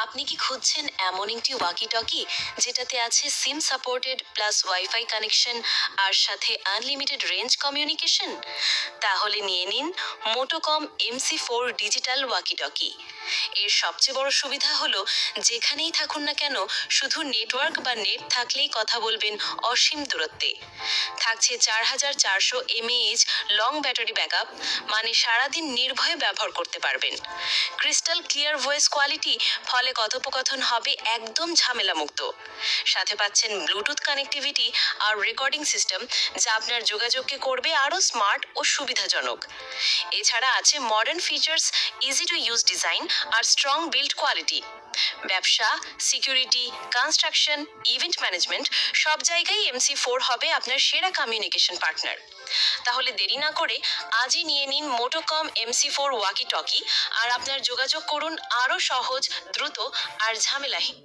আপনি কি খুঁজছেন এমন একটি ওয়াকি টকি যেটাতে আছে SIM supported plus wifi connection আর সাথে আনলিমিটেড রেঞ্জ কমিউনিকেশন? তাহলে নিয়ে নিন মোটোকম MC4 ডিজিটাল ওয়াকি টকি। এর সবচেয়ে বড় সুবিধা হলো যেখানেই থাকুন না কেন শুধু নেটওয়ার্ক বা নেট থাকলেই কথা বলবেন অসীম দূরত্বে। থাকছে 4400 mAh লং ব্যাটারি ব্যাকআপ, মানে সারাদিন নির্ভয়ে ব্যবহার করতে পারবেন। ক্রিস্টাল ক্লিয়ার ভয়েস কোয়ালিটি, ফলে কথোপকথন হবে একদম ঝামেলামুক্ত। সাথে পাচ্ছেন ব্লুটুথ কানেক্টিভিটি আর রেকর্ডিং সিস্টেম, যা আপনার যোগাযোগকে করবে আরও স্মার্ট ও সুবিধাজনক। এছাড়া আছে modern features, easy to use design আর স্ট্রং বিল্ড কোয়ালিটি। ব্যবসা, সিকিউরিটি, কনস্ট্রাকশন, ইভেন্ট ম্যানেজমেন্ট সব জায়গায় MC4 হবে আপনার সেরা কমিউনিকেশন পার্টনার। তাহলে দেরি না করে আজই নিয়ে নিন মোটোকম MC4 ওয়াকি টকি আর আপনার যোগাযোগ করুন আরও সহজ, দ্রুত আর ঝামেলাহীন।